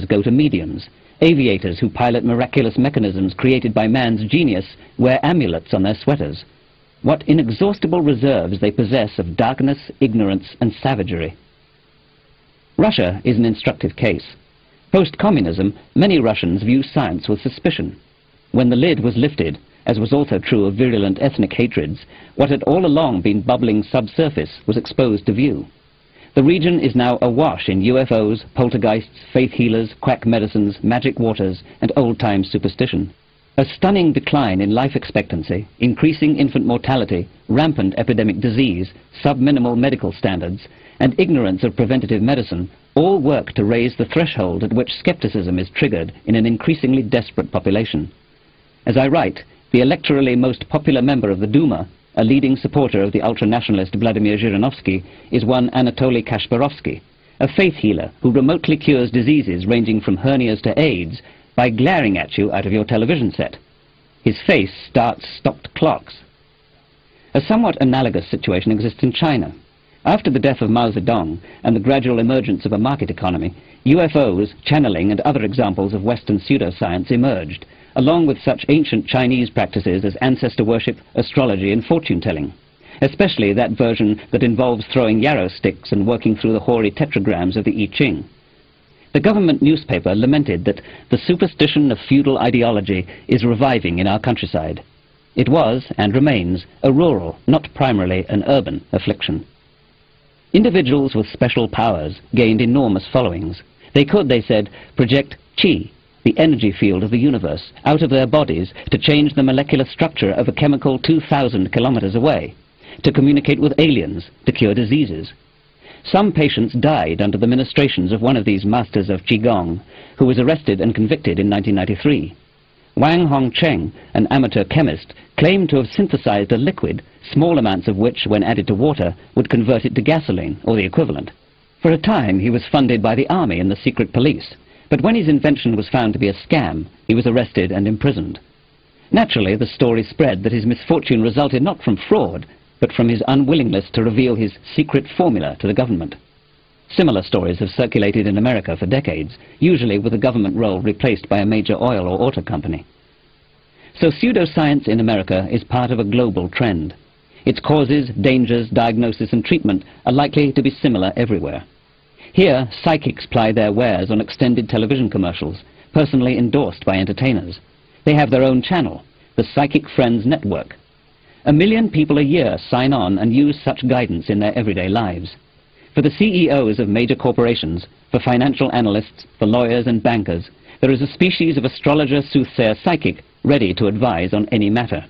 go to mediums. Aviators who pilot miraculous mechanisms created by man's genius wear amulets on their sweaters. What inexhaustible reserves they possess of darkness, ignorance, and savagery. Russia is an instructive case. Post-communism, many Russians view science with suspicion. When the lid was lifted, as was also true of virulent ethnic hatreds, what had all along been bubbling subsurface was exposed to view. The region is now awash in UFOs, poltergeists, faith healers, quack medicines, magic waters, and old-time superstition. A stunning decline in life expectancy, increasing infant mortality, rampant epidemic disease, sub-minimal medical standards, and ignorance of preventative medicine all work to raise the threshold at which skepticism is triggered in an increasingly desperate population. As I write, the electorally most popular member of the Duma, a leading supporter of the ultra-nationalist Vladimir Zhirinovsky, is one Anatoly Kashpirovsky, a faith healer who remotely cures diseases ranging from hernias to AIDS by glaring at you out of your television set. His face starts stopped clocks. A somewhat analogous situation exists in China. After the death of Mao Zedong and the gradual emergence of a market economy, UFOs, channeling, and other examples of Western pseudoscience emerged, along with such ancient Chinese practices as ancestor worship, astrology, and fortune-telling, especially that version that involves throwing yarrow sticks and working through the hoary tetragrams of the I Ching. The government newspaper lamented that the superstition of feudal ideology is reviving in our countryside. It was, and remains, a rural, not primarily an urban, affliction. Individuals with special powers gained enormous followings. They could, they said, project qi, the energy field of the universe, out of their bodies to change the molecular structure of a chemical 2,000 kilometers away, to communicate with aliens, to cure diseases. Some patients died under the ministrations of one of these masters of Qigong, who was arrested and convicted in 1993. Wang Hongcheng, an amateur chemist, claimed to have synthesized a liquid, small amounts of which, when added to water, would convert it to gasoline, or the equivalent. For a time, he was funded by the army and the secret police, but when his invention was found to be a scam, he was arrested and imprisoned. Naturally, the story spread that his misfortune resulted not from fraud, but from his unwillingness to reveal his secret formula to the government. Similar stories have circulated in America for decades, usually with the government role replaced by a major oil or auto company. So pseudoscience in America is part of a global trend. Its causes, dangers, diagnosis, and treatment are likely to be similar everywhere. Here, psychics ply their wares on extended television commercials, personally endorsed by entertainers. They have their own channel, the Psychic Friends Network. 1 million people a year sign on and use such guidance in their everyday lives. For the CEOs of major corporations, for financial analysts, for lawyers and bankers, there is a species of astrologer, soothsayer, psychic ready to advise on any matter.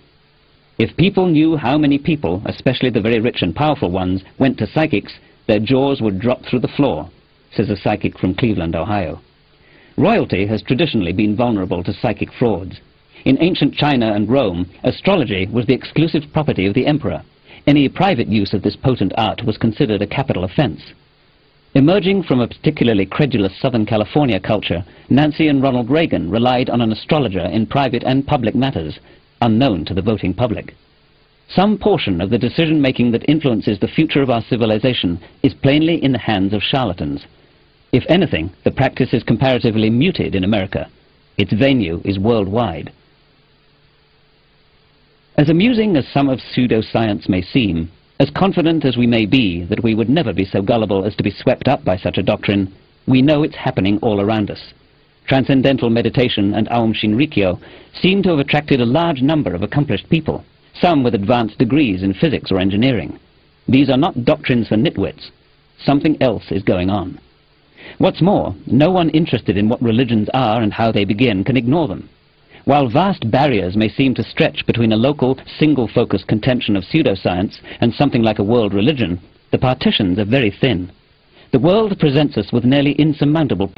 If people knew how many people, especially the very rich and powerful ones, went to psychics, their jaws would drop through the floor, says a psychic from Cleveland, Ohio. Royalty has traditionally been vulnerable to psychic frauds. In ancient China and Rome, astrology was the exclusive property of the emperor. Any private use of this potent art was considered a capital offense. Emerging from a particularly credulous Southern California culture, Nancy and Ronald Reagan relied on an astrologer in private and public matters, unknown to the voting public. Some portion of the decision-making that influences the future of our civilization is plainly in the hands of charlatans. If anything, the practice is comparatively muted in America. Its venue is worldwide. As amusing as some of pseudoscience may seem, as confident as we may be that we would never be so gullible as to be swept up by such a doctrine, we know it's happening all around us. Transcendental meditation and Aum Shinrikyo seem to have attracted a large number of accomplished people, some with advanced degrees in physics or engineering. These are not doctrines for nitwits. Something else is going on. What's more, no one interested in what religions are and how they begin can ignore them. While vast barriers may seem to stretch between a local, single-focused contention of pseudoscience and something like a world religion, the partitions are very thin. The world presents us with nearly insurmountable